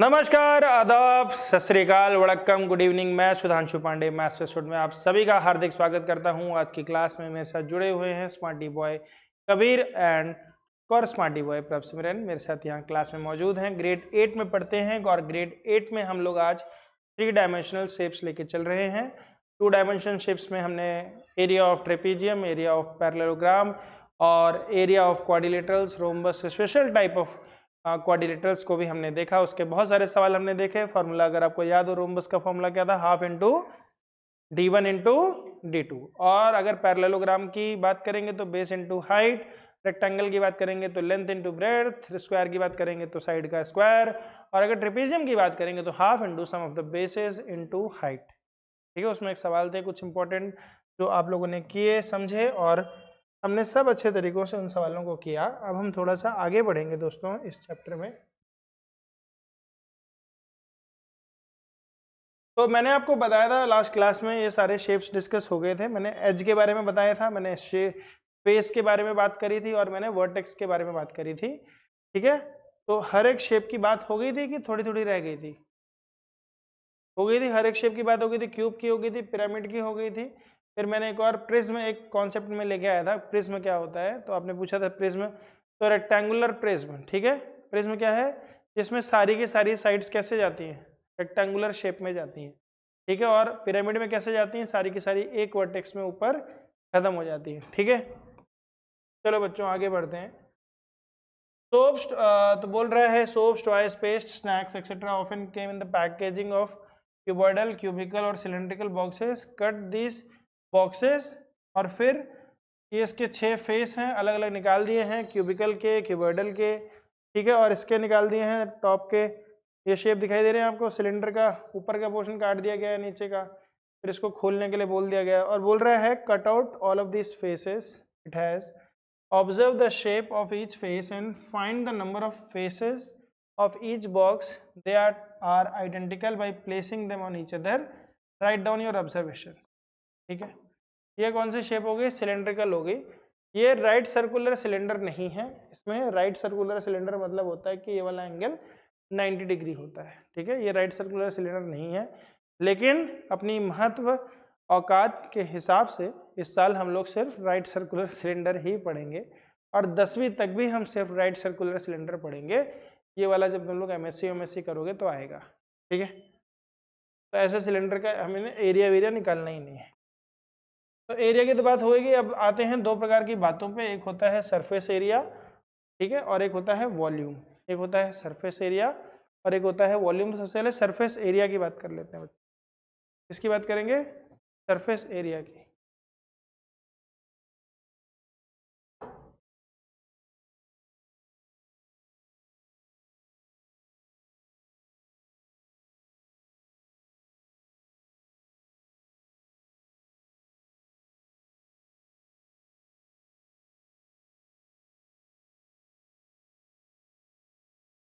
नमस्कार, आदाब, सत श्री अकाल, वड़क्कम, गुड इवनिंग। मैं सुधांशु पांडे मैथ्स इंस्टीट्यूट में आप सभी का हार्दिक स्वागत करता हूं। आज की क्लास में मेरे साथ जुड़े हुए हैं स्मार्टी बॉय कबीर एंड और स्मार्टी बॉय प्रभ सिमरन मेरे साथ यहाँ क्लास में मौजूद हैं। ग्रेड 8 में पढ़ते हैं और ग्रेड 8 में हम लोग आज 3 डायमेंशनल शेप्स लेके चल रहे हैं। 2 डायमेंशनल शेप्स में हमने area of trapezium, area of parallelogram और area of quadrilaterals, rhombus, special type of quadrilaterals को भी हमने देखा। उसके बहुत सारे सवाल हमने देखे। फॉर्मूला अगर आपको याद हो, रोम्बस का फॉर्मूला क्या था? Half into d1 into d2। और अगर पैरेललोग्राम की बात करेंगे तो बेस इंटू हाइट, रेक्टेंगल की बात करेंगे तो लेंथ इंटू ब्रेड्थ, स्क्वायर की बात करेंगे तो साइड का स्क्वायर, और अगर ट्रेपीजियम की बात करेंगे तो half into sum of the bases into height. ठीक है, उसमें एक सवाल थे कुछ इंपॉर्टेंट जो आप लोगों ने किए, समझे, और हमने सब अच्छे तरीकों से उन सवालों को किया। अब हम थोड़ा सा आगे बढ़ेंगे दोस्तों इस चैप्टर में। तो मैंने आपको बताया था लास्ट क्लास में ये सारे शेप्स डिस्कस हो गए थे। मैंने एज के बारे में बताया था, मैंने फेस के बारे में बात करी थी, और मैंने वर्टेक्स के बारे में बात करी थी। ठीक है, तो हर एक शेप की बात हो गई थी कि थोड़ी थोड़ी रह गई थी? हो गई थी, हर एक शेप की बात हो गई थी। क्यूब की हो गई थी, पिरामिड की हो गई थी। फिर मैंने एक और प्रिज्म एक कॉन्सेप्ट में लेके आया था। प्रिज्म क्या होता है? तो आपने पूछा था प्रिज्म, तो रेक्टेंगुलर प्रिज्म। ठीक है, प्रिज्म क्या है? जिसमें सारी की सारी साइड्स कैसे जाती हैं? रेक्टेंगुलर शेप में जाती हैं। ठीक है, और पिरामिड में कैसे जाती हैं? सारी की सारी एक वर्टेक्स में ऊपर खत्म हो जाती है। ठीक है, चलो बच्चों आगे बढ़ते हैं। सोप्स तो बोल रहा है soaps, toys, paste, snacks etcetera often came in the packaging of cuboidal, cubical और cylindrical boxes. Cut this boxes, और फिर ये इसके 6 फेस हैं, अलग अलग निकाल दिए हैं, क्यूबिकल के, क्यूबॉइडल के। ठीक है, और इसके निकाल दिए हैं टॉप के। ये शेप दिखाई दे रहे हैं आपको, सिलेंडर का ऊपर का पोर्शन काट दिया गया है, नीचे का फिर इसको खोलने के लिए बोल दिया गया है। और बोल रहा है cut out all of this faces it has, observe the shape of each face and find the number of faces of each box. They are identical by placing them on each other. Write down your observation. ठीक है, ये कौन सी shape हो गई? Cylindrical हो गई। ये right circular cylinder नहीं है। इसमें राइट सर्कुलर सिलेंडर मतलब होता है कि ये वाला एंगल 90 डिग्री होता है। ठीक है, ये राइट सर्कुलर सिलेंडर नहीं है, लेकिन अपनी महत्व औकात के हिसाब से इस साल हम लोग सिर्फ राइट सर्कुलर सिलेंडर ही पढ़ेंगे, और 10वीं तक भी हम सिर्फ राइट सर्कुलर सिलेंडर पढ़ेंगे। ये वाला जब तुम लोग एमएससी करोगे तो आएगा। ठीक है, तो ऐसे सिलेंडर का हमें एरिया वेरिया निकालना ही नहीं है। तो एरिया की तो बात होगी। अब आते हैं 2 प्रकार की बातों पे। एक होता है सरफेस एरिया, ठीक है, और एक होता है वॉल्यूम। एक होता है सरफेस एरिया और एक होता है वॉल्यूम। तो सबसे पहले सरफेस एरिया की बात कर लेते हैं। इसकी बात करेंगे सरफेस एरिया की।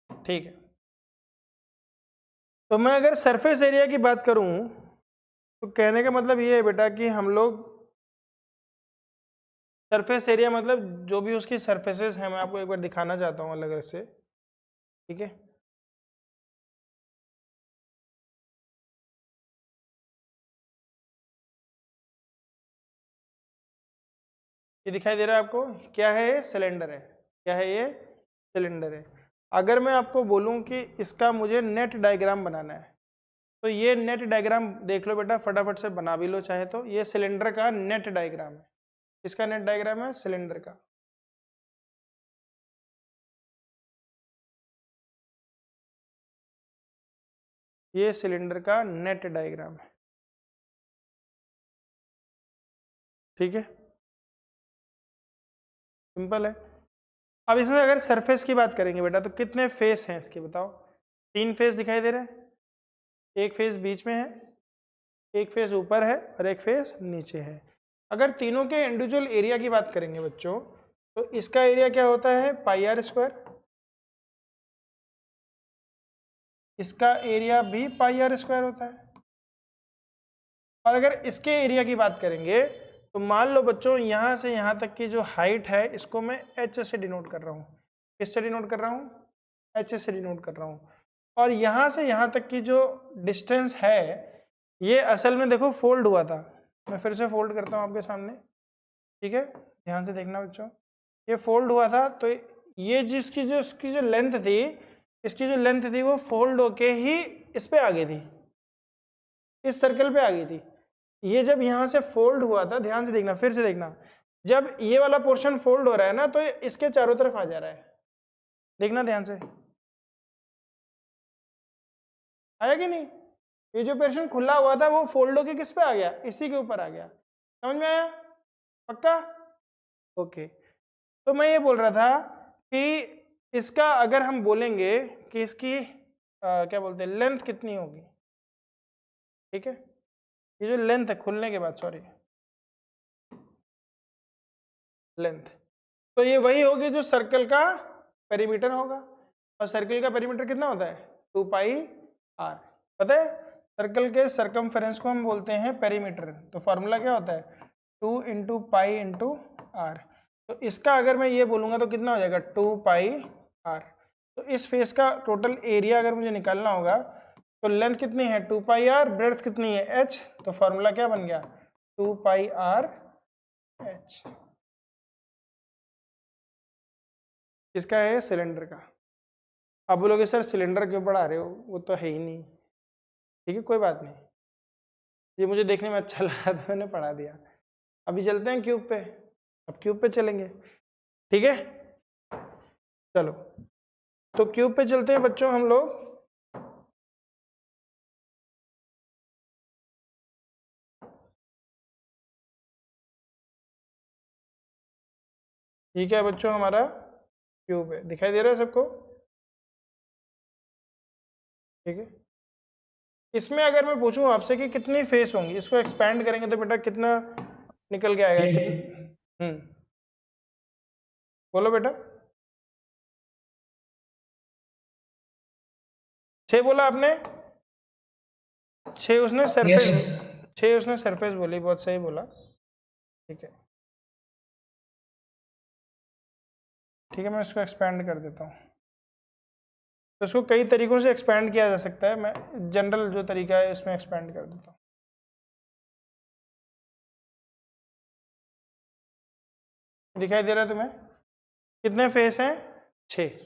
ठीक है, तो मैं अगर सरफेस एरिया की बात करूं तो कहने का मतलब ये है बेटा कि हम लोग सरफेस एरिया मतलब जो भी उसकी सरफेसेस हैं, मैं आपको एक बार दिखाना चाहता हूं अलग अलग से। ठीक है, ये दिखाई दे रहा है आपको? क्या है ये? सिलेंडर है। क्या है ये? सिलेंडर है। अगर मैं आपको बोलूं कि इसका मुझे नेट डायग्राम बनाना है, तो ये नेट डायग्राम देख लो बेटा, फटाफट से बना भी लो चाहे तो। ये सिलेंडर का नेट डायग्राम है। इसका नेट डायग्राम है सिलेंडर का। ये सिलेंडर का नेट डायग्राम है। ठीक है, सिंपल है। अब इसमें अगर सरफेस की बात करेंगे बेटा, तो कितने फेस हैं इसके बताओ? 3 फेस दिखाई दे रहे हैं। एक फेस बीच में है, एक फेस ऊपर है, और एक फेस नीचे है। अगर तीनों के इंडिविजुअल एरिया की बात करेंगे बच्चों, तो इसका एरिया क्या होता है? पाई आर स्क्वायर। इसका एरिया भी पाई आर स्क्वायर होता है। और अगर इसके एरिया की बात करेंगे तो मान लो बच्चों, यहाँ से यहाँ तक की जो हाइट है, इसको मैं एच से डिनोट कर रहा हूँ। किससे डिनोट कर रहा हूँ? एच से डिनोट कर रहा हूँ। और यहाँ से यहाँ तक की जो डिस्टेंस है ये असल में देखो फोल्ड हुआ था। मैं फिर से फोल्ड करता हूँ आपके सामने, ठीक है, ध्यान से देखना बच्चों। ये फोल्ड हुआ था तो ये जिसकी जो इसकी जो लेंथ थी, इसकी जो लेंथ थी वो फोल्ड होके ही इस पे आ गई थी, इस सर्कल पे आ गई थी। ये जब यहाँ से फोल्ड हुआ था, ध्यान से देखना, फिर से देखना, जब ये वाला पोर्शन फोल्ड हो रहा है ना तो इसके चारों तरफ आ जा रहा है। देखना ध्यान से, आया कि नहीं? ये जो पोर्शन खुला हुआ था वो फोल्ड होके किस पे आ गया, इसी के ऊपर आ गया। समझ में आया? पक्का? ओके। तो मैं ये बोल रहा था कि इसका अगर हम बोलेंगे कि इसकी क्या बोलते हैं, लेंथ कितनी होगी, ठीक है, ये जो लेंथ है खुलने के बाद, सॉरी लेंथ, तो ये वही होगी जो सर्कल का पेरीमीटर होगा। और सर्कल का पेरीमीटर कितना होता है, 2 पाई आर। पता है सर्कल के सरकमफेरेंस को हम बोलते हैं पेरीमीटर। तो फॉर्मूला क्या होता है, 2 इंटू पाई इंटू आर। तो इसका अगर मैं ये बोलूँगा तो कितना हो जाएगा, 2 पाई आर। तो इस फेस का टोटल एरिया अगर मुझे निकालना होगा तो लेंथ कितनी है, 2 पाई आर, ब्रेड्थ कितनी है, एच। तो फॉर्मूला क्या बन गया, 2 पाई आर एच। किसका है, सिलेंडर का। आप बोलोगे सर सिलेंडर क्यों पढ़ा रहे हो, वो तो है ही नहीं। ठीक है, कोई बात नहीं, ये मुझे देखने में अच्छा लगा तो मैंने पढ़ा दिया। अभी चलते हैं क्यूब पे, अब क्यूब पे चलेंगे, ठीक है। चलो तो क्यूब पे चलते हैं बच्चों हम लोग। ये क्या है बच्चों, हमारा क्यूब है, दिखाई दे रहा है सबको, ठीक है। इसमें अगर मैं पूछूं आपसे कि कितनी फेस होंगी, इसको एक्सपैंड करेंगे तो बेटा कितना निकल के आएगा, बोलो बेटा, 6 बोला आपने, 6 उसने सरफेस, 6 उसने सरफेस बोली, बहुत सही बोला, ठीक है। ठीक है, मैं इसको एक्सपैंड कर देता हूँ। तो इसको कई तरीकों से एक्सपैंड किया जा सकता है, मैं जनरल जो तरीका है इसमें एक्सपैंड कर देता हूँ। दिखाई दे रहा है तुम्हें, कितने फेस हैं, 6।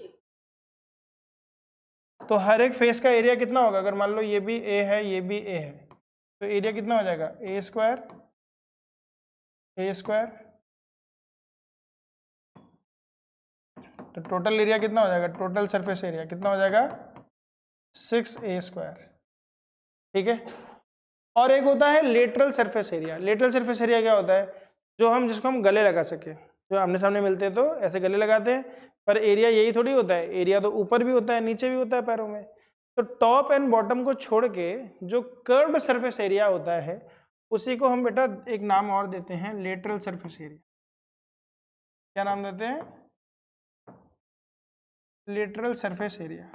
तो हर एक फेस का एरिया कितना होगा, अगर मान लो ये भी ए है ये भी ए है, तो एरिया कितना हो जाएगा, ए स्क्वायर तो टोटल एरिया कितना हो जाएगा, टोटल सरफेस एरिया कितना हो जाएगा, 6a स्क्वायर, ठीक है। और एक होता है lateral surface area. Lateral surface area क्या होता है, जो हम जिसको हम गले लगा सके, जो आमने सामने मिलते हैं तो ऐसे गले लगाते हैं, पर एरिया यही थोड़ी होता है, एरिया तो ऊपर भी होता है नीचे भी होता है पैरों में। तो टॉप एंड बॉटम को छोड़ के जो कर्व्ड सरफेस एरिया होता है उसी को हम बेटा एक नाम और देते हैं, लेटरल सरफेस एरिया। क्या नाम देते हैं, लेटरल सरफेस एरिया।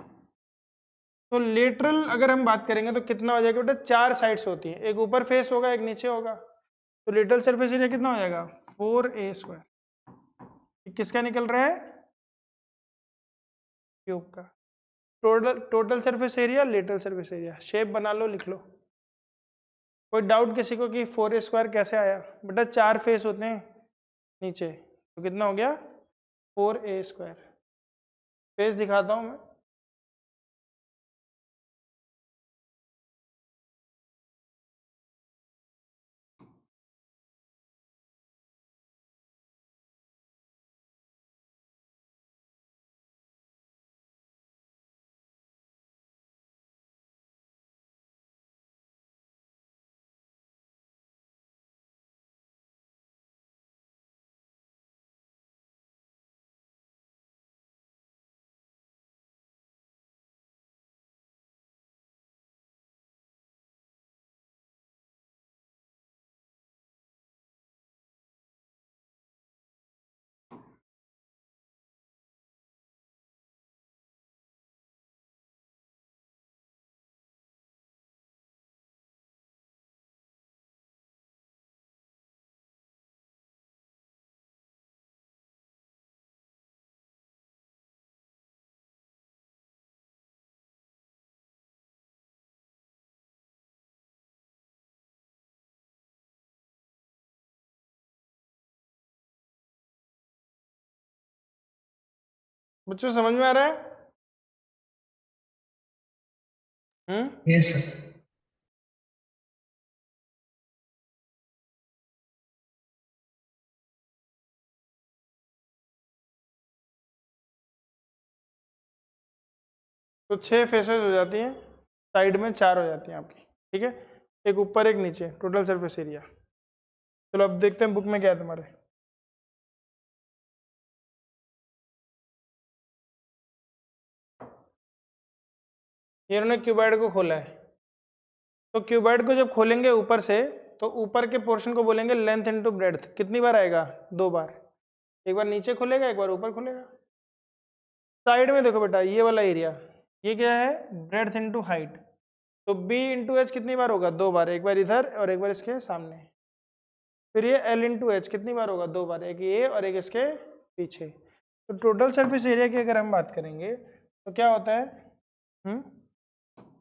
तो लेटरल अगर हम बात करेंगे तो कितना हो जाएगा बेटा, 4 साइड्स होती हैं, एक ऊपर फेस होगा एक नीचे होगा। तो लेटरल सरफेस एरिया कितना हो जाएगा, 4a स्क्वायर। किसका निकल रहा है, क्यूब का। Total surface area, lateral surface area, shape बना लो, लिख लो। कोई डाउट किसी को कि 4a स्क्वायर कैसे आया, बेटा 4 फेस होते हैं नीचे, तो कितना हो गया, 4a स्क्वायर। फेस दिखाता हूं मैं, बच्चों समझ में आ रहा है? Yes sir. तो 6 फेसेस हो जाती हैं, साइड में 4 हो जाती हैं आपकी, ठीक है, एक ऊपर एक नीचे, टोटल सरफेस एरिया। चलो अब देखते हैं बुक में क्या है तुम्हारे। ये उन्होंने क्यूबॉइड को खोला है, तो क्यूबॉइड को जब खोलेंगे ऊपर से, तो ऊपर के पोर्शन को बोलेंगे लेंथ इनटू ब्रेड्थ। कितनी बार आएगा? 2 बार। एक बार नीचे खुलेगा, एक बार ऊपर खुलेगा। साइड में देखो बेटा, ये वाला एरिया, ये क्या है? Breadth into height. तो बी इंटू एच कितनी बार होगा? 2 बार, एक बार इधर और एक बार इसके सामने। फिर ये एल इंटू एच कितनी बार होगा? 2 बार, एक ये और एक इसके पीछे। तो टोटल सरफेस एरिया की अगर हम बात करेंगे तो क्या होता है?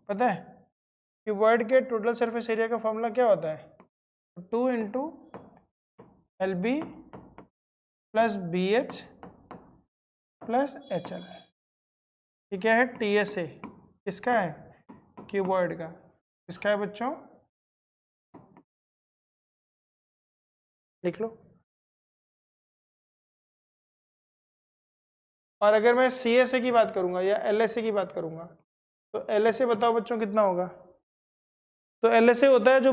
पता है? क्यूबॉइड के टोटल सरफेस एरिया का फॉर्मूला क्या होता है? 2 into L B plus B H plus H L. ये क्या है? T S A. किसका है? क्यूबॉइड का। किसका है बच्चों? लिख लो। और अगर मैं सी एस ए की बात करूंगा या एल एस ए की बात करूंगा, तो एल एस ए बताओ बच्चों कितना होगा? तो एल एस ए होता है जो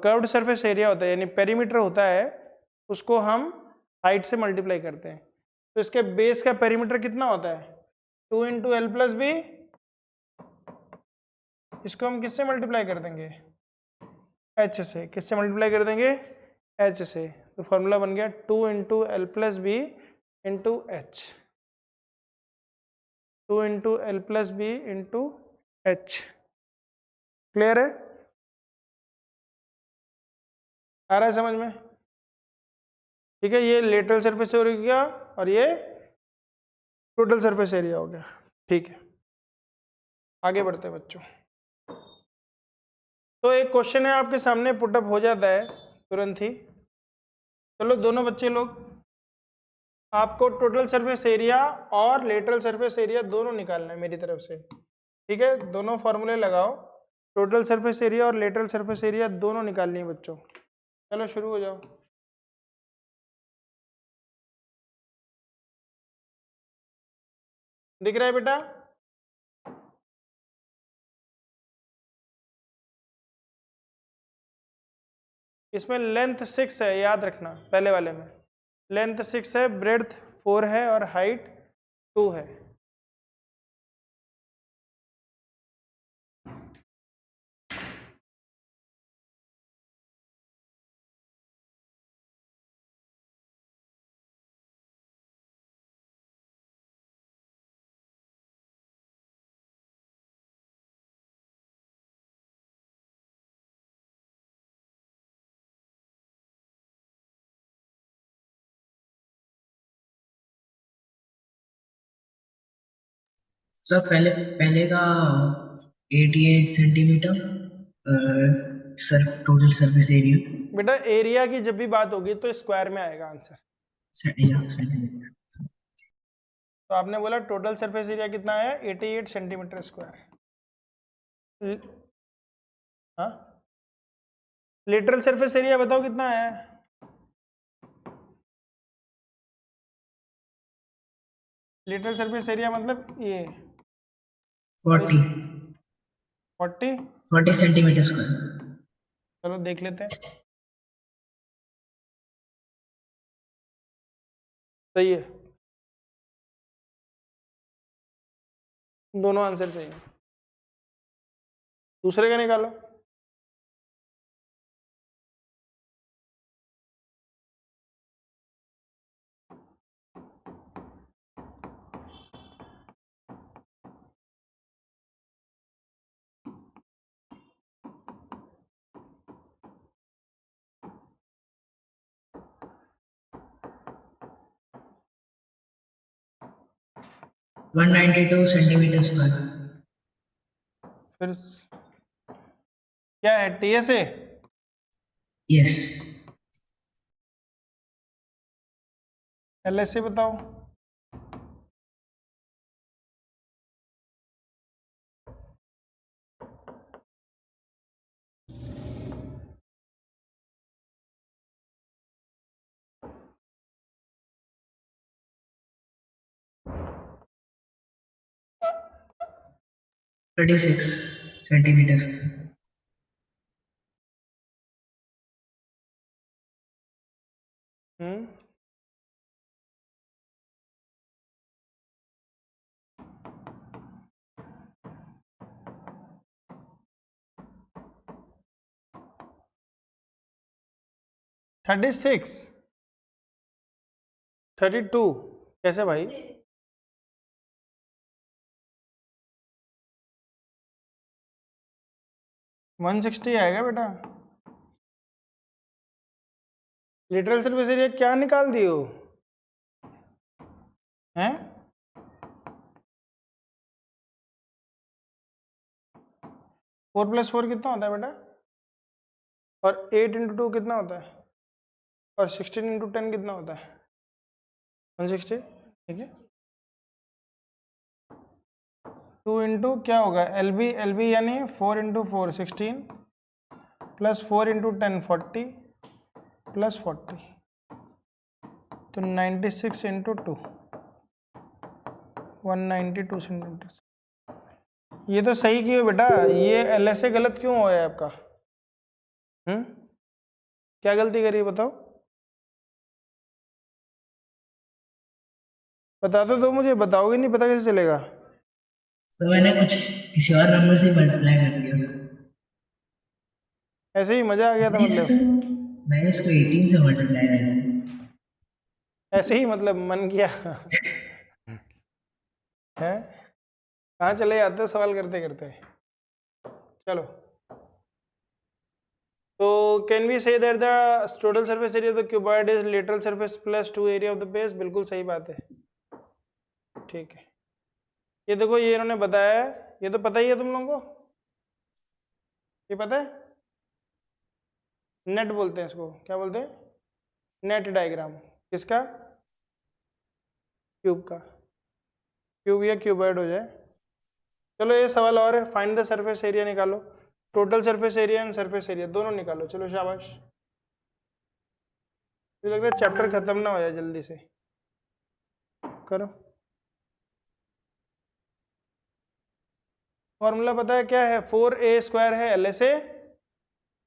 कर्व्ड सरफेस एरिया होता है, यानी पेरीमीटर होता है, उसको हम हाइट से मल्टीप्लाई करते हैं। तो इसके बेस का पेरीमीटर कितना होता है? 2 इंटू एल प्लस बी। इसको हम किससे मल्टीप्लाई कर देंगे? एच से। किससे मल्टीप्लाई कर देंगे? एच से। तो फॉर्मूला बन गया 2 into L plus B into H. 2 into L plus B into H. Clear है? आ रहा है समझ में? ठीक है, ये लेटरल सरफेस एरिया हो गया और ये टोटल सरफेस एरिया हो गया। ठीक है, आगे बढ़ते हैं बच्चों। तो एक क्वेश्चन है आपके सामने, पुटअप हो जाता है तुरंत ही। चलो दोनों बच्चे लोग, आपको टोटल सरफेस एरिया और लेटरल सरफेस एरिया दोनों निकालना है मेरी तरफ से। ठीक है, दोनों फॉर्मूले लगाओ, टोटल सरफेस एरिया और लेटरल सरफेस एरिया दोनों निकालनी है बच्चों। चलो शुरू हो जाओ। दिख रहा है बेटा? इसमें लेंथ 6 है, याद रखना, पहले वाले में लेंथ 6 है, ब्रेड्थ 4 है और हाइट 2 है। सर पहले पहले का 88 centimetre sir total surface area. बेटा एरिया की जब भी बात होगी तो स्क्वायर में आएगा आंसर। सेंटीमीटर। तो आपने बोला टोटल सरफेस एरिया कितना है? 88 सेंटीमीटर स्क्वायर। हाँ, लेटरल सरफेस एरिया बताओ कितना है? लेटरल सरफेस एरिया मतलब ये 40 40। 40 सेंटीमीटर स्क्वायर। चलो देख लेते हैं। सही है, दोनों आंसर सही है। दूसरे का निकालो। One 192 centimetre square. फिर क्या है? टीएसए। यस। एलएसए बताओ। 36 centimeters square. हम्म, थर्टी सिक्स 32 कैसे भाई? वन 160 आएगा बेटा। लिटरल सर्फेस एरिया क्या निकाल दियो हैं? 4 + 4 कितना होता है बेटा? और 8 × 2 कितना होता है? और 16 × 10 कितना होता है? 160। ठीक है, 2 इंटू क्या होगा? एल बी यानी 4 × 4 16 प्लस 4 × 10 40 प्लस 40, तो 96 × 2 192 सेंटीमीटर। ये तो सही क्यों है बेटा? ये एल से गलत क्यों हुआ है आपका? क्या गलती करी बताओ? बता तो दो मुझे, बताओगे नहीं पता कैसे चलेगा? तो मैंने कुछ किसी और नंबर से मल्टीप्लाई कर दिया। ऐसे ही मजा आ गया था मैंने मतलब? इसको मैंने इसको 18 से मल्टीप्लाई कर दिया। ऐसे ही मतलब मन किया है? कहाँ चले जाते हो सवाल करते करते? चलो, तो can we say that the total surface area of the cuboid is lateral surface plus 2 area of the base? बिल्कुल सही बात है। ठीक है, ये देखो ये इन्होंने बताया है, ये तो पता ही है तुम लोगों को, ये पता है। नेट बोलते हैं इसको, क्या बोलते हैं? Net diagram. किसका? क्यूब का। क्यूब या क्यूबॉइड हो जाए। चलो ये सवाल और है, फाइंड द सरफेस एरिया निकालो। Total surface area and surface area दोनों निकालो। चलो शाबाश। मुझे लग रहा है चैप्टर खत्म ना हो जाए, जल्दी से करो। फॉर्मूला पता है क्या है? 4a² है LSA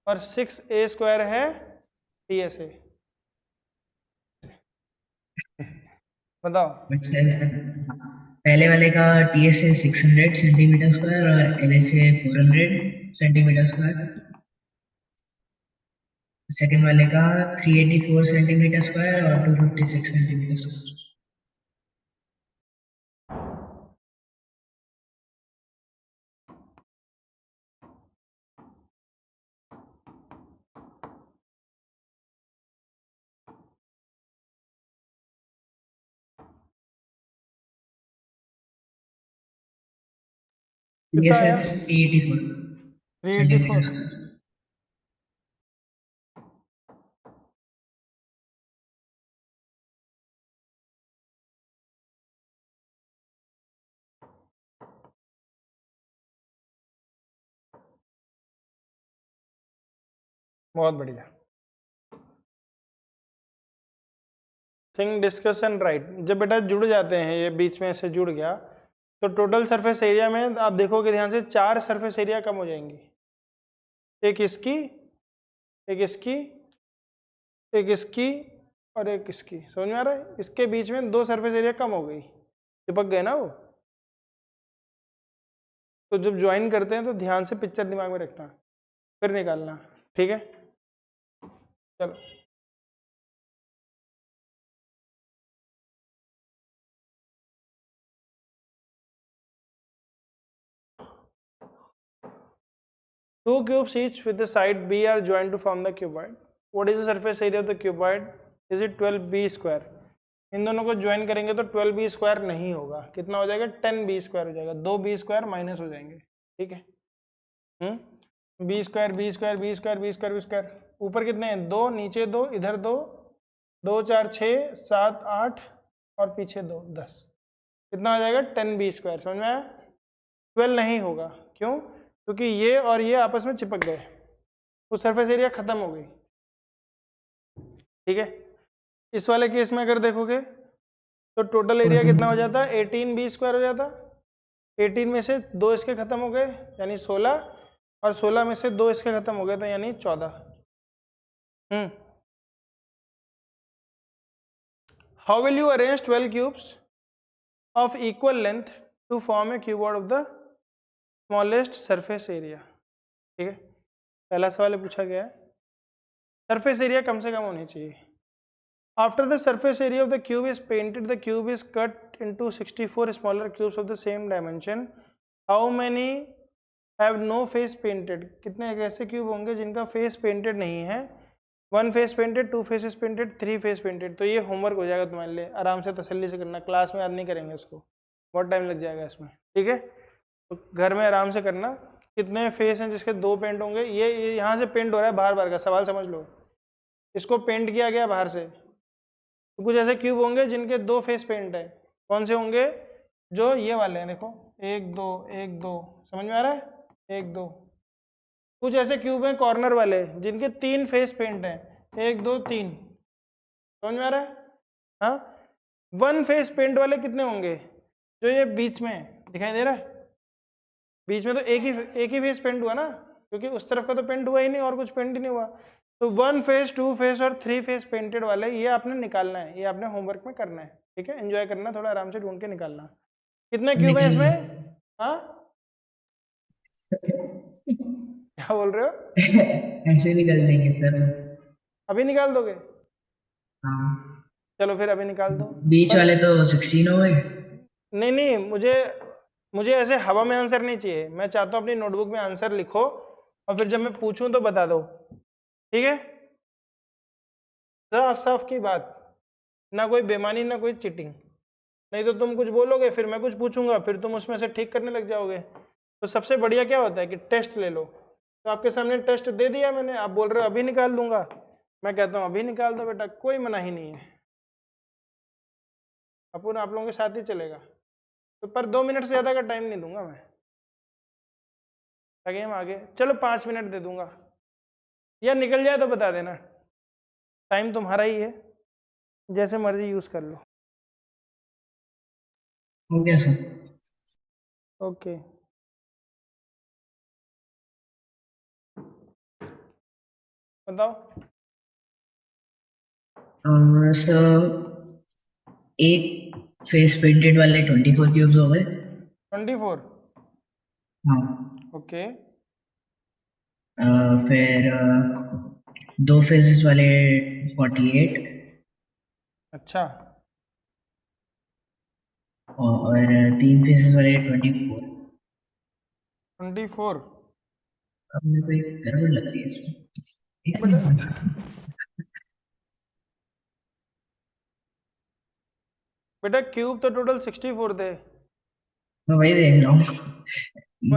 और 6a² है TSA। बताओ। पहले वाले का TS है 600 सेंटीमीटर स्क्वायर और LS है 400 सेंटीमीटर स्क्वायर। सेकंड वाले का 384 सेंटीमीटर स्क्वायर और 256 सेंटीमीटर स्क्वायर। कितना TS है आया? 384 सेंटीमीटर 384। स्क्वायर। बहुत बढ़िया। Think discuss and right. जब बेटा जुड़ जाते हैं, ये बीच में से जुड़ गया, तो टोटल सरफेस एरिया में आप देखोगे ध्यान से 4 सरफेस एरिया कम हो जाएंगी। एक इसकी, एक इसकी, एक इसकी और एक इसकी। समझ में आ रहा है? इसके बीच में 2 सरफेस एरिया कम हो गई, चिपक गए ना वो। तो जब ज्वाइन करते हैं तो ध्यान से पिक्चर दिमाग में रखना, फिर निकालना। ठीक है, चलो। Two cubes each with the side B are joined to form the cuboid. What is the surface area of the cuboid? Is it 12b²? इन दोनों को ज्वाइन करेंगे तो 12b² नहीं होगा, कितना हो जाएगा? 10b² हो जाएगा। 2b² माइनस हो जाएंगे। ठीक है, b² b² b² b² b²। ऊपर कितने हैं? 2, नीचे 2, इधर 2, 2 4 6 7 8 और पीछे 2 10। कितना हो जाएगा? 10b²। समझ में आया? 12 नहीं होगा। क्यों? क्योंकि ये और ये आपस में चिपक गए, वो सरफेस एरिया खत्म हो गई। ठीक है, इस वाले केस में अगर देखोगे तो टोटल एरिया कितना हो जाता है? 18b² हो जाता। 18 में से 2 इसके खत्म हो गए यानी 16, और 16 में से 2 इसके खत्म हो गए तो यानी 14। How will you arrange 12 cubes of equal length to form a cuboid of the smallest surface area? ठीक है, पहला सवाल पूछा गया है सरफेस एरिया कम से कम होनी चाहिए। After the surface area of the cube is painted the cube is cut into 64 smaller cubes of the same dimension. How many have no face painted? कितने ऐसे क्यूब होंगे जिनका फेस पेंटेड नहीं है? 1 face painted, 2 faces painted, 3 face painted. तो ये homework हो जाएगा तुम्हारे लिए, आराम से तसल्ली से करना, क्लास में याद नहीं करेंगे इसको, बहुत टाइम लग जाएगा इसमें। ठीक है, तो घर में आराम से करना। कितने फेस हैं जिसके 2 पेंट होंगे? ये यहाँ से पेंट हो रहा है बाहर बाहर का सवाल समझ लो, इसको पेंट किया गया बाहर से। तो कुछ ऐसे क्यूब होंगे जिनके 2 फेस पेंट है। कौन से होंगे? जो ये वाले हैं, देखो 1 2 1 2, समझ में आ रहा है? 1 2। कुछ ऐसे क्यूब हैं कॉर्नर वाले जिनके 3 फेस पेंट हैं, 1 2 3, समझ में आ रहा है? हाँ, 1 फेस पेंट वाले कितने होंगे? जो ये बीच में दिखाई दे रहा है, बीच में तो एक ही फेस पेंट हुआ ना, क्योंकि उस तरफ का तो पेंट हुआ ही नहीं और कुछ पेंट ही नहीं हुआ। तो 1 फेस, 2 फेस और 3 फेस पेंटेड वाले ये आपने निकालना है, ये आपने होमवर्क में करना है। ठीक है, एंजॉय करना, थोड़ा आराम से ढूंढ के निकालना। कितने क्यूब है इसमें? हाँ, क्या बोल रहे हो? ऐसे निकल देंगे सर। अभी निकाल दोगे? हाँ, चलो फिर अभी निकाल दो। बीच वाले तो 16 हो गए। नहीं नहीं, मुझे ऐसे हवा में आंसर नहीं चाहिए, मैं चाहता हूँ अपनी नोटबुक में आंसर लिखो और फिर जब मैं पूछूं तो बता दो। ठीक है, साफ साफ की बात, ना कोई बेईमानी ना कोई चीटिंग, नहीं तो तुम कुछ बोलोगे फिर मैं कुछ पूछूंगा फिर तुम उसमें से ठीक करने लग जाओगे। तो सबसे बढ़िया क्या होता है कि टेस्ट ले लो। तो आपके सामने टेस्ट दे दिया मैंने, आप बोल रहे हो अभी निकाल दूंगा, मैं कहता हूँ अभी निकाल दो बेटा, कोई मना ही नहीं है, अपन आप लोगों के साथ ही चलेगा। तो पर 2 मिनट से ज़्यादा का टाइम नहीं दूंगा मैं, ताकि हम आगे, चलो 5 मिनट दे दूंगा, या निकल जाए तो बता देना, टाइम तुम्हारा ही है, जैसे मर्जी यूज़ कर लो। हो गया सर। ओके, बताओ। सर एक फेस पेंटेड वाले 24 क्यूब्स हो गए। 24, हाँ। ओके। फिर 2 फेसेस वाले 48 अच्छा, और 3 फेसेस वाले 24। 24। अब मेरे को एक गड़बड़ लग रही है इसमें, एक बट मिनट। बेटा क्यूब तो टोटल 64 थे। मैं वही देख रहा हूँ,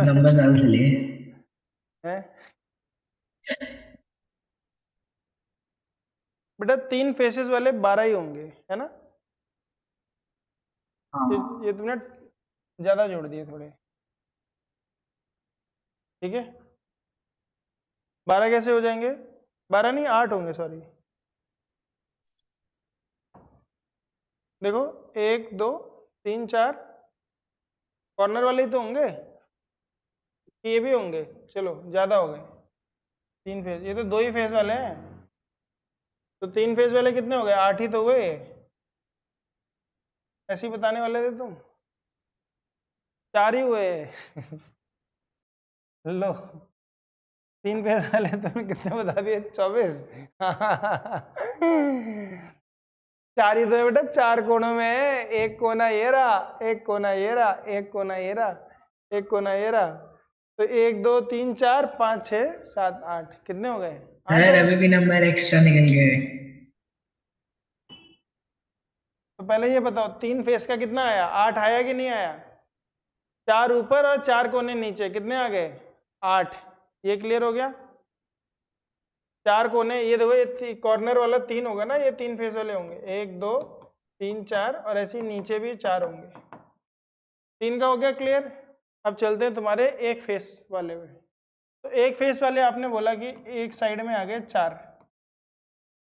नंबर ज्यादा चले। हैं बेटा 3 फेसेस वाले 12 ही होंगे, है ना? हाँ। ये तुमने ज़्यादा जोड़ दिए थोड़े। ठीक है, 12 कैसे हो जाएंगे? 12 नहीं 8 होंगे, सॉरी। देखो 1 2 3 4 कॉर्नर वाले ही तो होंगे, ये भी होंगे, चलो ज़्यादा हो गए। 3 फेस, ये तो 2 ही फेस वाले हैं, तो 3 फेस वाले कितने हो गए? 8 ही तो हुए। ऐसे ही बताने वाले थे तुम, 4 ही हुए। लो 3 फेस वाले तुमने कितने बता दिए? 24। 4 ही तो है बेटा, 4 कोनों में है, एक कोना ये रहा, एक कोना ये रहा, एक कोना ये रहा, एक कोना ये रहा। तो 1 2 3 4 5 6 7 8 कितने हो गए? 8 सर हो अभी गए। भी नंबर एक्स्ट्रा निकल गए। तो पहले ये बताओ 3 फेस का कितना आया? 8 आया कि नहीं आया? 4 ऊपर और 4 कोने नीचे, कितने आ गए? 8। ये क्लियर हो गया? 4 कोने, ये देखो ये कॉर्नर वाला 3 होगा ना, ये 3 फेस वाले होंगे, 1 2 3 4, और ऐसे ही नीचे भी 4 होंगे। 3 का हो गया क्लियर। अब चलते हैं तुम्हारे एक फेस वाले में। तो एक फेस वाले आपने बोला कि एक साइड में आ गए 4,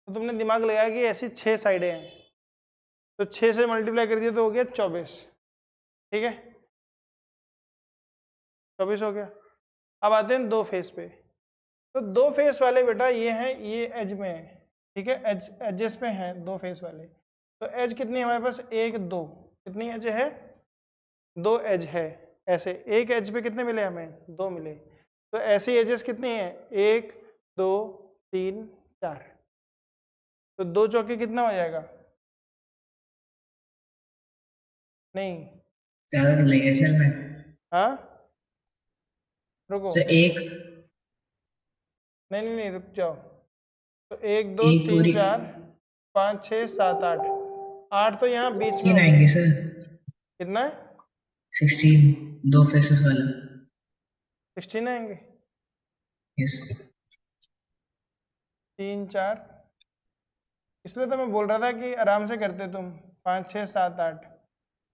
तो तुमने दिमाग लगाया कि ऐसी 6 साइडें हैं, तो 6 से मल्टीप्लाई कर दिया तो हो गया 24। ठीक है, 24 हो गया। अब आते हैं दो फेस पे। तो दो फेस वाले बेटा ये हैं, ये एज में है, ठीक है, एजेस पे हैं दो फेस वाले। तो एज कितनी है हमारे पास, 1 2, कितनी एज है, 2 एज है। ऐसे एक एज पे कितने मिले हमें, 2 मिले। तो ऐसी एजेस कितनी है, 1 2 3 4। तो 2 चौके कितना हो जाएगा, नहीं, ज्यादा नहीं लगेगा सर मैं। हाँ रुको, सर एक नहीं नहीं नहीं रुक जाओ। तो 1 2 एक 3 पूरी 4 5 6 7 8, 8 तो यहाँ बीच में 16 हो गए। आएंगे सर। कितना है, 16, दो फेसेस वाला। 16 आएंगे। यस। 3 4, इसलिए तो मैं बोल रहा था कि आराम से करते तुम, 5 6 7 8।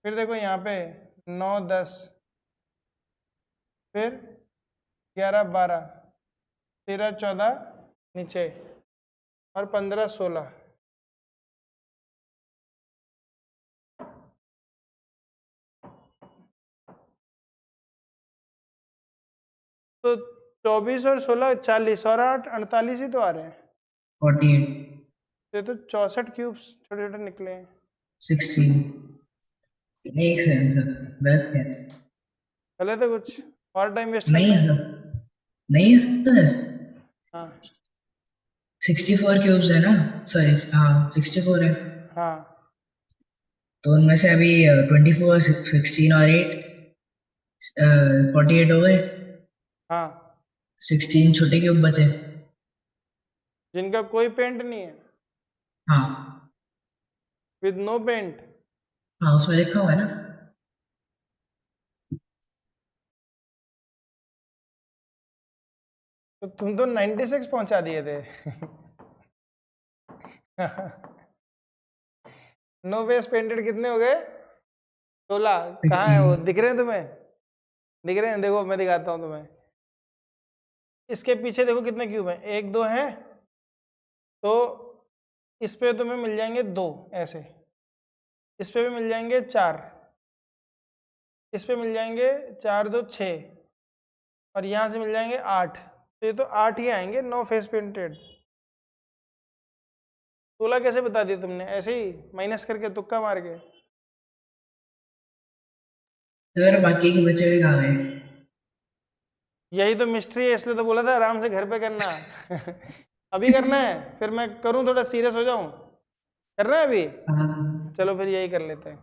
फिर देखो यहाँ पे 9 10, फिर 11 12 13 14 नीचे, और 15 16। तो 24 और 16 40, और 8 48 ही तो आ रहे हैं। 48, ये तो 64 क्यूब्स छोटे छोटे निकले हैं। 16। एक सेकंड सर, गलत है। चले तो कुछ और टाइम वेस्ट नहीं करना है है। सर, नहीं है सर। हाँ 64 क्यूब्स है ना, सॉरी हाँ 64 है। हाँ तो उनमें से अभी 24 16 और 8 48 हो गए। हाँ, 16 छोटे क्यूब बचे। जिनका कोई पेंट नहीं है, हाँ विद नो पेंट। हाँ उसमें लिखा हुआ है ना। तो तुम तो 96 पहुंचा दिए थे। नो फेस पेंटेड कितने हो गए, 16। कहाँ है वो, 16। दिख रहे हैं तुम्हें, दिख रहे हैं, देखो मैं दिखाता हूँ तुम्हें। इसके पीछे देखो कितने क्यूब हैं, 1 2 हैं। तो इस पे तुम्हें मिल जाएंगे 2 ऐसे, इस पे भी मिल जाएंगे 4, इस पे मिल जाएंगे 4 2 6, और यहाँ से मिल जाएंगे 8। तो ये तो 8 ही आएंगे नो फेस पेंटेड। 16 कैसे बता दिया तुमने, ऐसे ही माइनस करके, तुक्का मार के। सर बाकी के बचे हुए कहाँ गए? यही तो मिस्ट्री है, इसलिए तो बोला था आराम से घर पे करना। अभी करना है, फिर मैं करूँ थोड़ा सीरियस हो जाऊं, करना है अभी, हाँ चलो फिर यही कर लेते हैं।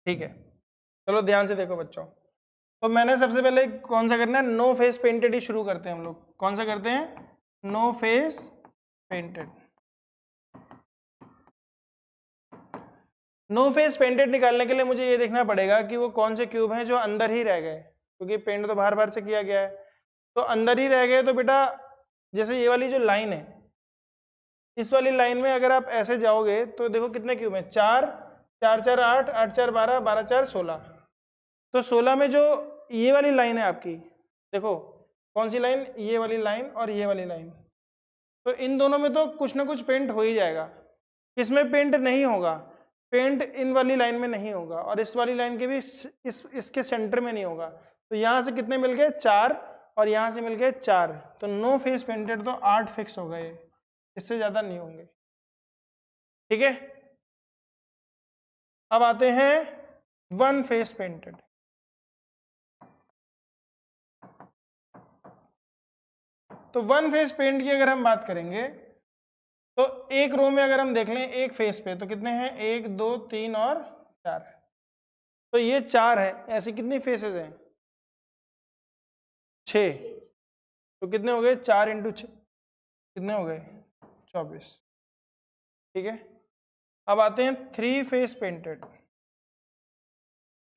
ठीक है, चलो ध्यान से देखो बच्चों। तो मैंने सबसे पहले कौन सा करना है, नो फेस पेंटेड ही शुरू करते हैं हम लोग। कौन सा करते हैं, no face painted. No face painted निकालने के लिए मुझे ये देखना पड़ेगा कि वो कौन से क्यूब हैं जो अंदर ही रह गए, क्योंकि पेंट तो बाहर बाहर से किया गया है। तो अंदर ही रह गए तो बेटा, जैसे ये वाली जो लाइन है, इस वाली लाइन में अगर आप ऐसे जाओगे तो देखो कितने क्यूब हैं, 4 4 4 8 8 4 12 12 4 16। तो 16 में जो ये वाली लाइन है आपकी, देखो कौन सी लाइन, ये वाली लाइन और ये वाली लाइन। तो इन दोनों में तो कुछ ना कुछ पेंट हो ही जाएगा। किसमें पेंट नहीं होगा, पेंट इन वाली लाइन में नहीं होगा, और इस वाली लाइन के भी इसके सेंटर में नहीं होगा। तो यहाँ से कितने मिल गए, 4, और यहाँ से मिल गए 4। तो नो फेस पेंटेड तो 8 फिक्स हो गए, इससे ज़्यादा नहीं होंगे। ठीक है, अब आते हैं वन फेस पेंटेड। तो वन फेस पेंट की अगर हम बात करेंगे तो एक रो में अगर हम देख लें एक फेस पे, तो कितने हैं, 1 2 3 और 4। तो ये 4 है, ऐसी कितनी फेसेस हैं, 6। तो कितने हो गए, 4 इंटू 6 कितने हो गए, 24। ठीक है, अब आते हैं 3 फेस पेंटेड,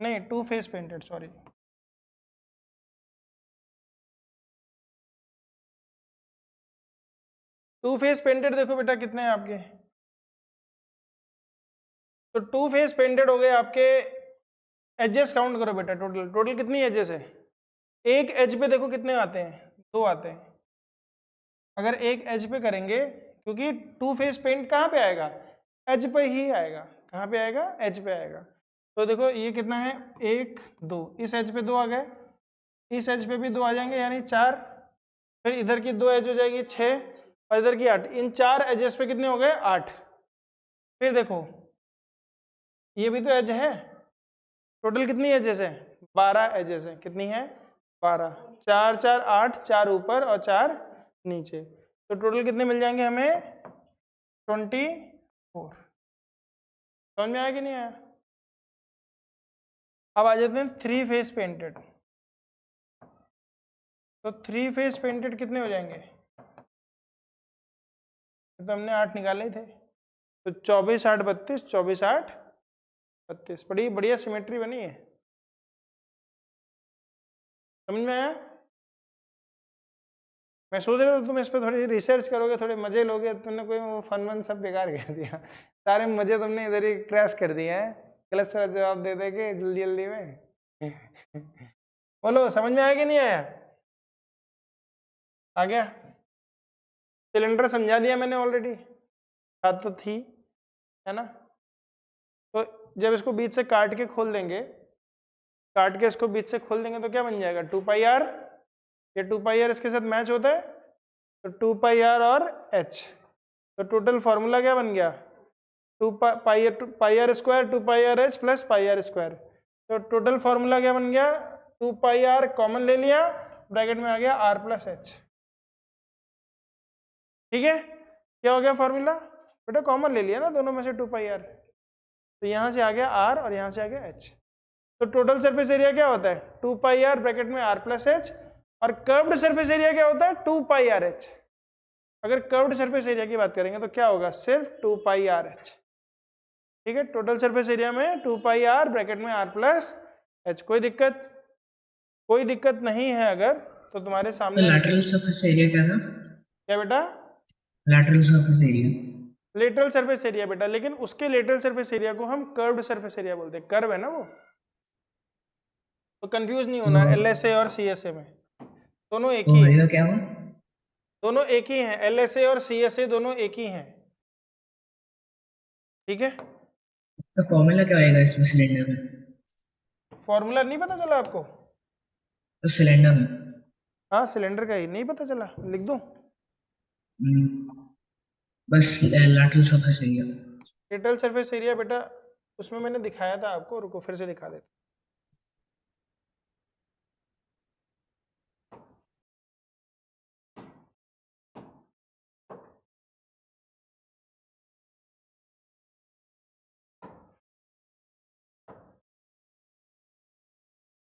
नहीं 2 face painted, sorry. Two face painted देखो बेटा कितने हैं आपके, तो 2 फेस पेंटेड हो गए आपके। एजेस काउंट करो बेटा, टोटल कितनी एजेस है, एक एज पे देखो कितने आते हैं, 2 आते हैं। अगर एक एज पे करेंगे, क्योंकि 2 फेस पेंट कहाँ पे आएगा, एज पे ही आएगा, कहाँ पे आएगा, एज पे आएगा। तो देखो ये कितना है, 1 2, इस एज पे 2 आ गए, इस एज पे भी 2 आ जाएंगे यानी 4, फिर इधर की 2 एज हो जाएगी 6 और इधर की 8, इन 4 एजेस पे कितने हो गए, 8। फिर देखो ये भी तो एज है, टोटल कितनी एजेस है, 12 एजेस है, कितनी है 12, 4 4 8, 4 ऊपर और 4 नीचे, तो टोटल कितने मिल जाएंगे हमें 24। समझ में आया कि नहीं आया। अब आ जाते हैं 3 फेस पेंटेड। तो 3 फेस पेंटेड कितने हो जाएंगे, तो हमने 8 निकाले थे, तो 24 8 32, 24 8 32, बड़ी बढ़िया सिमेट्री बनी है। समझ में आया। मैं सोच रहा था तुम इस पर थोड़ी रिसर्च करोगे, थोड़े मजे लोगे, तुमने कोई वो फन वन सब बेकार कर दिया, सारे मजे तुमने इधर ही क्रैश कर दिए हैं, गलत सा जवाब दे दे के जल्दी जल्दी में। बोलो समझ में आया कि नहीं आया, आ गया। सिलेंडर समझा दिया मैंने ऑलरेडी, बात तो थी, है ना। तो जब इसको बीच से काट के खोल देंगे, काट के इसको बीच से खोल देंगे तो क्या बन जाएगा, 2 पाई आर, ये 2 पाई आर इसके साथ मैच होता है, तो 2 पाई आर और एच, तो टोटल फॉर्मूला क्या बन गया, 2 pi r square 2 pi r h plus pi r square, तो टोटल फॉर्मूला क्या बन गया, 2 पाई आर कॉमन ले लिया, ब्रैकेट में आ गया आर प्लस एच। ठीक है, क्या हो गया फॉर्मूला, बेटा कॉमन ले लिया ना दोनों में से 2 पाई आर, तो यहाँ से आ गया आर और यहाँ से आ गया एच। तो टोटल सरफेस एरिया क्या होता है, 2 पाई आर ब्रैकेट में आर प्लस एच, और कर्व्ड सरफेस एरिया क्या होता है, 2 पाई आर एच। अगर कर्व्ड सरफेस एरिया की बात करेंगे तो क्या होगा, सिर्फ 2 पाई आर एच। ठीक है, टोटल सरफेस एरिया में 2 पाई आर ब्रैकेट में आर प्लस एच। कोई दिक्कत, कोई दिक्कत नहीं है अगर, तो तुम्हारे तो सामने लैटरल सरफेस एरिया क्या था, क्या बेटा, lateral surface area, lateral surface area बेटा, लेकिन उसके लेटरल सरफेस एरिया को हम कर्व्ड सरफेस एरिया बोलते हैं, कर्व है ना वो, तो कंफ्यूज नहीं होना तो एलएसए और सीएसए में, दोनों एक वो ही होएगा है, क्या, वो दोनों एक ही हैं, एलएसए और सीएसए दोनों एक ही हैं। ठीक है, तो फॉर्मूला क्या होएगा इसमें सिलेंडर में, फॉर्मूला नहीं पता चला आपको, तो सिलेंडर में हाँ सिलेंडर का ही नहीं पता चला, लिख दूं, बस lateral surface area. Lateral surface area बेटा उसमें मैंने दिखाया था आपको, रुको फिर से दिखा देता।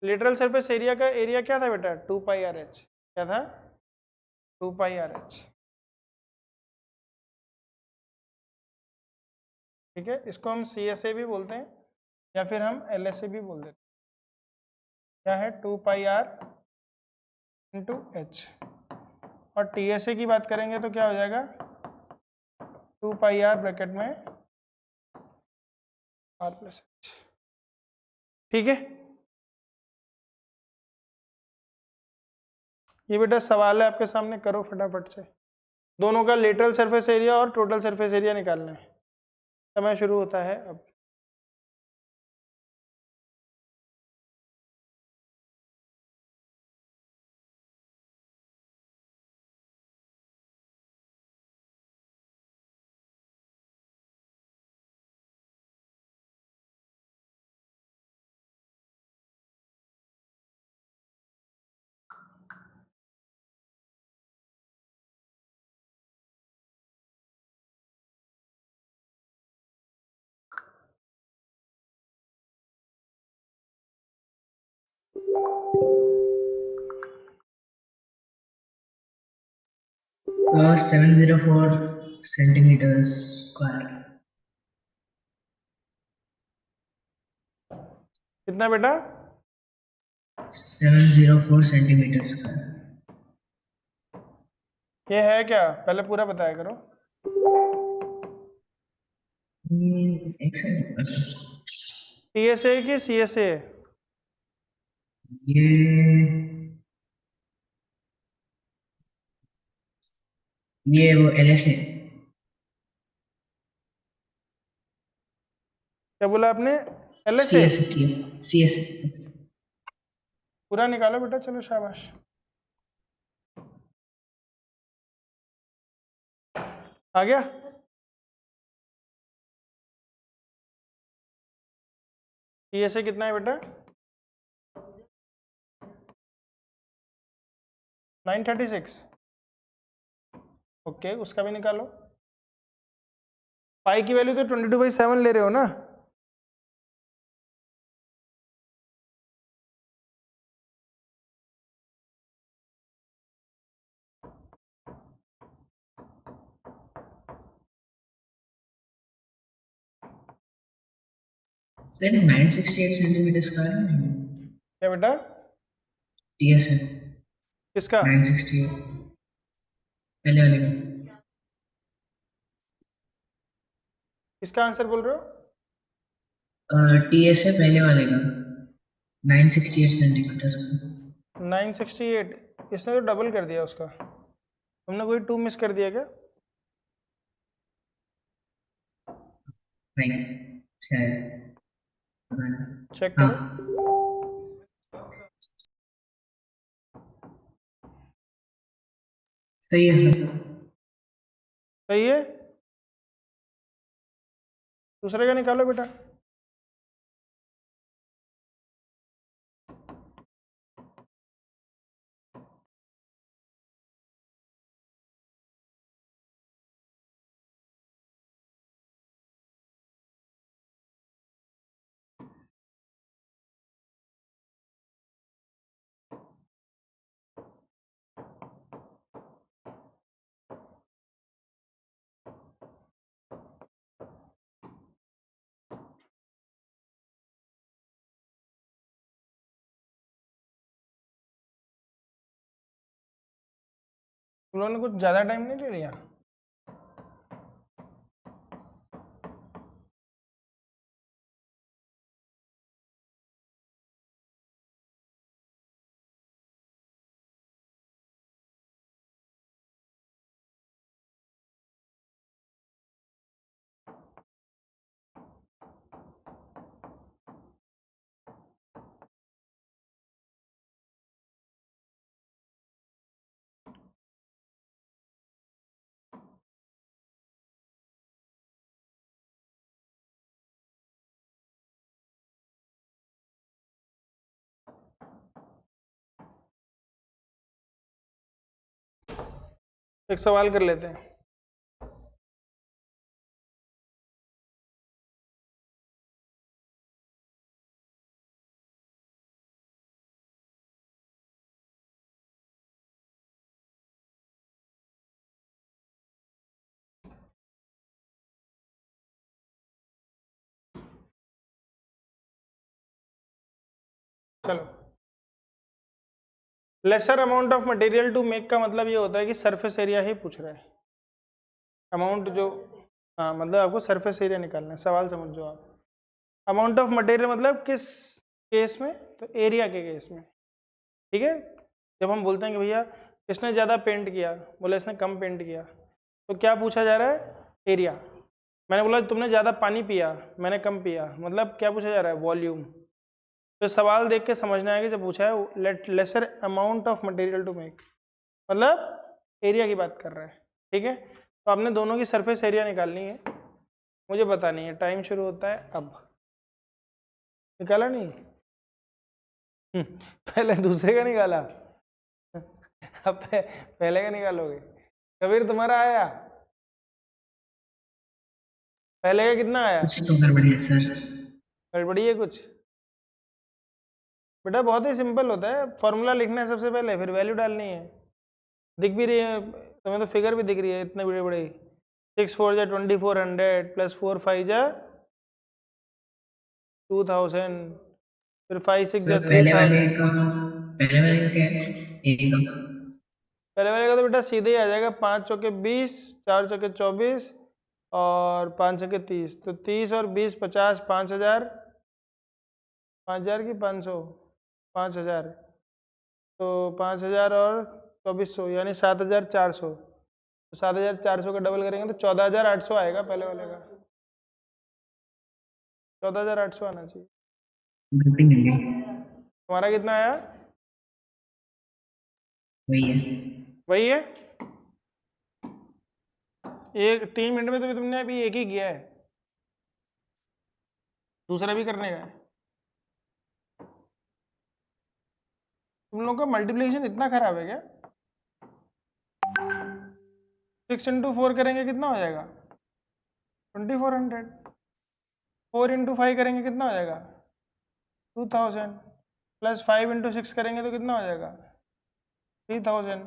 लेटरल सरफेस एरिया का एरिया क्या था बेटा, 2 पाई आर एच, क्या था 2 पाई आर एच। ठीक है, इसको हम सी एस ए भी बोलते हैं या फिर हम एल एस ए भी बोल देते हैं। क्या है, 2 पाई आर इंटू एच, और टी एस ए की बात करेंगे तो क्या हो जाएगा, 2 पाई आर ब्रैकेट में आर प्लस एच। ठीक है, ये बेटा सवाल है आपके सामने, करो फटाफट से, दोनों का लेटरल सरफेस एरिया और टोटल सरफेस एरिया निकालना है। समय शुरू होता है अब। तो 704 सेंटीमीटर स्क्वायर, कितना बेटा, 704 सेंटीमीटर स्क्वायर। ये है क्या, पहले पूरा बताया करो। एक सेकंड, टी एस ए की सी एस ए, ये वो एलएसए, क्या बोला आपने? LSA CSS पूरा निकालो बेटा, चलो शाबाश। आ गया? TSA कितना है बेटा? 936। ओके, उसका भी निकालो। पाई की वैल्यू तो 22/7 ले रहे हो ना? सर 968 सेंटीमीटर स्क्वायर है क्या बेटा? TSA किसका? 968 पहले वाले का। किसका आंसर बोल रहे हो? TSA पहले वाले का 968 सेंटीमीटर स्क्वायर। 968। इसने तो डबल कर दिया उसका। तुमने कोई 2 मिस कर दिया क्या? नहीं शायद, पता नहीं। चेक हाँ करो। सही है सर। सही है। दूसरे का निकालो बेटा। तुम लोगों ने कुछ ज़्यादा टाइम नहीं ले लिया? एक सवाल कर लेते हैं। चलो, lesser amount of material to make का मतलब ये होता है कि सरफेस एरिया ही पूछ रहा है। अमाउंट जो, हाँ मतलब आपको सरफेस एरिया निकालना है। सवाल समझ जो आप। अमाउंट ऑफ मटेरियल मतलब किस केस में? तो एरिया के केस में। ठीक है, जब हम बोलते हैं कि भैया इसने ज़्यादा पेंट किया, बोले इसने कम पेंट किया, तो क्या पूछा जा रहा है? एरिया। मैंने बोला तुमने ज़्यादा पानी पिया, मैंने कम पिया, मतलब क्या पूछा जा रहा है? वॉल्यूम। तो सवाल देख के समझना है कि जब पूछा है let lesser amount of material to make, मतलब एरिया की बात कर रहा है। ठीक है, तो आपने दोनों की सरफेस एरिया निकालनी है, मुझे बतानी है। टाइम शुरू होता है अब। निकाला नहीं? पहले दूसरे का निकाला, अब पहले का निकालोगे। कबीर तुम्हारा आया? पहले का कितना आया? कुछ तो गड़बड़ी है सर। गड़बड़ी है कुछ? बेटा बहुत ही सिंपल होता है, फॉर्मूला लिखना है सबसे पहले, फिर वैल्यू डालनी है। दिख भी रही है तुम्हें तो, फिगर भी दिख रही है इतने बड़े बड़े। 6 4 जा 2400 प्लस 4 5 जा 2000, फिर 5 6 जा सर 3000। पहले वाले का क्या है? ए का पहले वाले का तो बेटा सीधे ही आ जाएगा। 5 चौके 20, 4 चौके 24 और 5 छके 30, तो 30 और 20 50, 5000, 5000 की 500, 5000, तो 5000 और 2400 यानी 7400। तो 7400 का डबल करेंगे तो 14800 आएगा पहले वाले का। 14,800 आना चाहिए। गलती मिल गई, तुम्हारा कितना आया? वही है। वही है। एक 3 मिनट में तो तुमने अभी एक ही किया है, दूसरा भी करने का है। तुम लोग का मल्टीप्लिकेशन इतना खराब है क्या? 6 इंटू 4 करेंगे कितना हो जाएगा? 2400। 4 इंटू 5 करेंगे कितना हो जाएगा? 2000। प्लस 5 इंटू 6 करेंगे तो कितना हो जाएगा? 3000।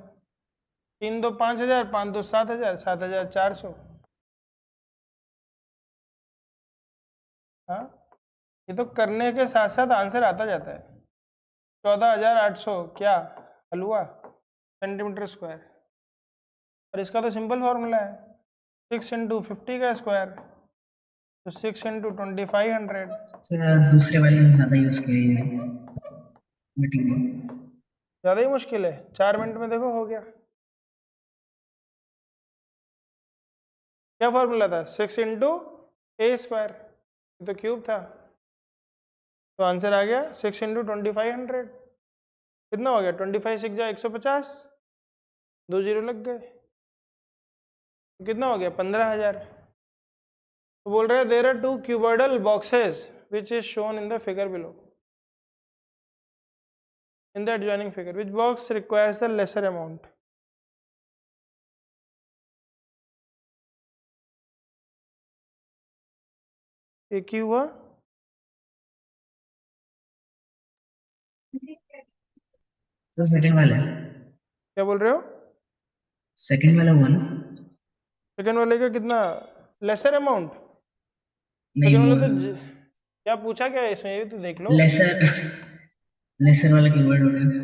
3 2 5000, 5 2 7000, 7400। हाँ, ये तो करने के साथ साथ आंसर आता जाता है। 14,800 क्या हलवा सेंटीमीटर स्क्वायर। और इसका तो सिंपल फॉर्मूला है, 6 इंटू 50 का स्क्वायर, तो 6 इंटू 2500। सर दूसरे वाले में ज्यादा यूज किया है मटेरियल। ज़्यादा ही मुश्किल है, 4 मिनट में देखो हो गया। क्या फॉर्मूला था? 6 इंटू ए स्क्वायर, ये तो क्यूब था, तो आंसर आ गया 6 इंटू 2500। कितना हो गया? 25 6 जा 150, 2 जीरो लग गए, तो कितना हो गया? 15,000। तो बोल रहे हैं there are 2 cuboidal boxes which is shown in the figure below, in the adjoining figure, which box requires the lesser amount. एक ही हुआ। तो सेकंड वाला, क्या बोल रहे हो? सेकंड वाला हुआ ना? सेकंड वाले का कितना लेसर अमाउंट? नहीं सेकंड वो वाले तो क्या पूछा क्या है इसमें, ये भी तो देख लो। लेसर, लेसर वाला कीवर्ड हो गया।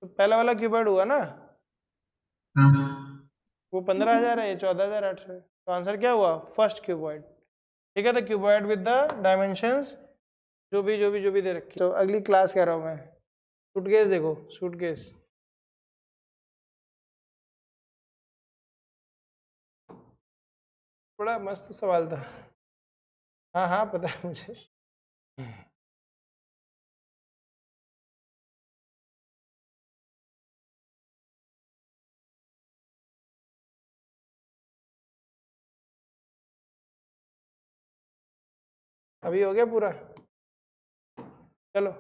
तो पहला वाला क्यूबॉइड हुआ ना, हाँ वो 15,000 है, ये 14,800 है, तो आंसर क्या हुआ? First cuboid. ठीक है, तो क्यूबॉइड विद द डायमेंशंस जो भी दे रखी। तो अगली क्लास कह रहा हूँ मैं। सूटकेस देखो, सूटकेस बड़ा मस्त सवाल था। हाँ हाँ पता है मुझे। अभी हो गया पूरा, चलो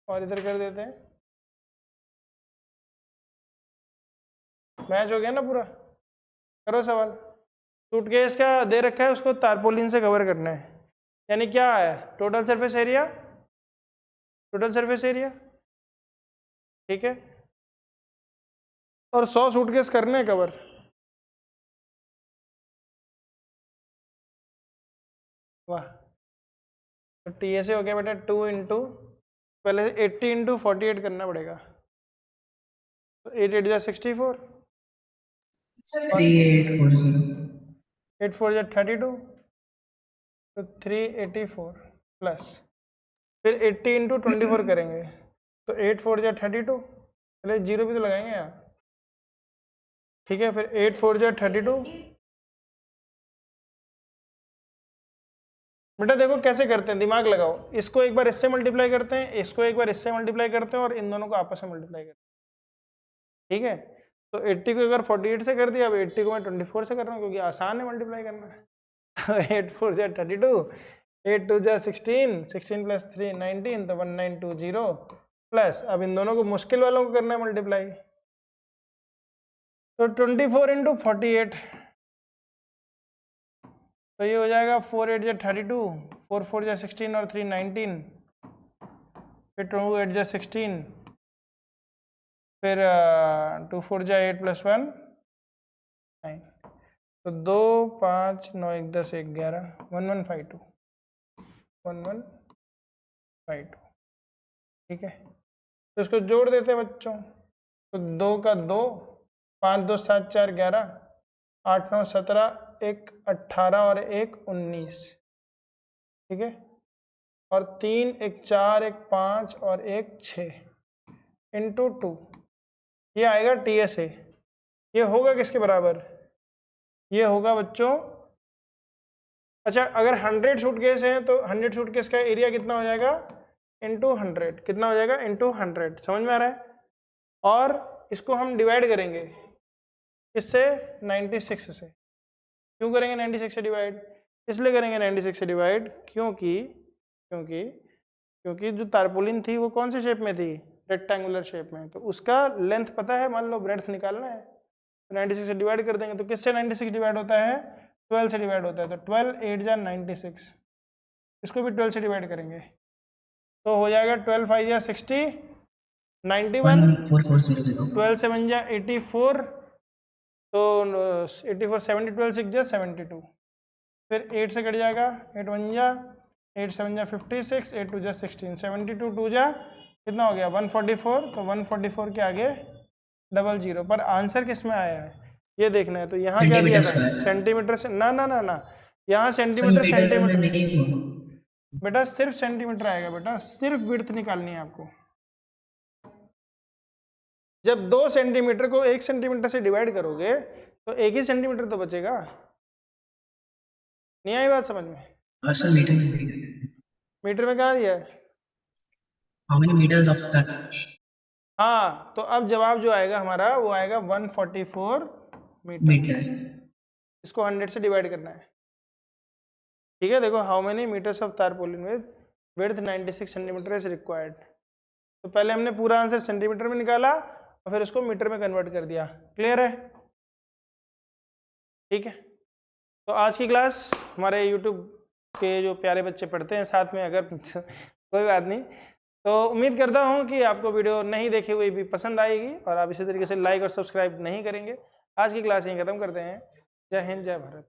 और इधर कर देते हैं। मैच हो गया ना पूरा, करो सवाल। सूटकेस का दे रखा है, उसको तारपोलिन से कवर करना है, यानी क्या है? Total surface area, total surface area, ठीक है, और 100 सूटकेस करने हैं कवर। वाह, तो टी ए से हो गया बेटा 2 इंटू, पहले 80 इंटू 48 करना पड़ेगा, तो 8 8 जा 64, 3840। 8 4 जा 32, तो 384 प्लस, फिर 80 इंटू 24 करेंगे, तो 8 4 जा 32, पहले जीरो भी तो लगाएंगे यहाँ, ठीक है, फिर 8 4 जा 32। बेटा देखो कैसे करते हैं, दिमाग लगाओ, इसको एक बार इससे मल्टीप्लाई करते हैं, इसको एक बार इससे मल्टीप्लाई करते हैं, और इन दोनों को आपस में मल्टीप्लाई करते हैं, ठीक है। तो 80 को एक बार 48 से कर दिया, अब 80 को मैं 24 से कर रहा हूँ क्योंकि आसान है मल्टीप्लाई करना। 8 4 जा 32, 8 2 जा 16, 16 प्लस 3 19, तो 1920 प्लस, अब इन दोनों को मुश्किल वालों को करना है मल्टीप्लाई, तो 24 इंटू 48, तो ये हो जाएगा 4 8 जा 32, 4 4 जा 16 और 3 19, फिर 2 8 जा 16, फिर 2 4 जा 8 प्लस 1 9, तो 2 5 9 1 10 1 11, 1152, 1152, ठीक है। तो इसको जोड़ देते हैं बच्चों, तो 2 का 2, 5 2 7 4 11, 8 9 17, 1 18 और 1 19, ठीक है, और 3 1 4 1 5 और 1 6 इंटू 2, ये आएगा टी ए से। ये होगा किसके बराबर? ये होगा बच्चों अच्छा अगर 100 सूटकेस हैं तो 100 सूटकेस का एरिया कितना हो जाएगा इंटू 100, कितना हो जाएगा इंटू 100, समझ में आ रहा है। और इसको हम डिवाइड करेंगे इससे 96 से। क्यों करेंगे 96 से डिवाइड? इसलिए करेंगे 96 से डिवाइड क्योंकि जो तारपोलिन थी वो कौन से शेप में थी, रेक्टेंगुलर शेप में, तो उसका लेंथ पता है, मान लो ब्रेड्थ निकालना है तो 96 से डिवाइड कर देंगे। तो किससे 96 डिवाइड होता है? 12 से डिवाइड होता है। तो 12 8 जा 96, इसको भी 12 से डिवाइड करेंगे तो हो जाएगा 12 5 जा 60 91, 12 से 1 जा 84, तो 84 70 12 6 जा 72, फिर 8 से कट जाएगा, 8 1 जा 8 7 जा 56, 8 2 जा 16, 72 2 जा कितना हो गया 144, तो 144 के आगे 00। पर आंसर किस में आया है ये देखना है। तो यहाँ क्या दिया था सेंटीमीटर से, ना यहाँ सेंटीमीटर बेटा सिर्फ सेंटीमीटर आएगा बेटा, सिर्फ विड्थ निकालनी है आपको। जब 2 सेंटीमीटर को 1 सेंटीमीटर से डिवाइड करोगे तो 1 ही सेंटीमीटर तो बचेगा। नहीं आई बात समझ में? मीटर में कहाँ दिया है? How many meters of that? हाँ, तो अब जवाब जो आएगा हमारा वो आएगा 144 मीटर। इसको 100 से डिवाइड करना है, ठीक है। देखो how many metres of tarpaulin with width 96 centimetre is required. तो पहले हमने पूरा आंसर सेंटीमीटर में निकाला और फिर उसको मीटर में कन्वर्ट कर दिया। क्लियर है? ठीक है। तो आज की क्लास हमारे यूट्यूब के जो प्यारे बच्चे पढ़ते हैं साथ में, अगर कोई बात नहीं, तो उम्मीद करता हूँ कि आपको वीडियो नहीं देखे हुए भी पसंद आएगी और आप इसी तरीके से लाइक और सब्सक्राइब नहीं करेंगे। आज की क्लास यहीं ख़त्म करते हैं। जय हिंद, जय भारत।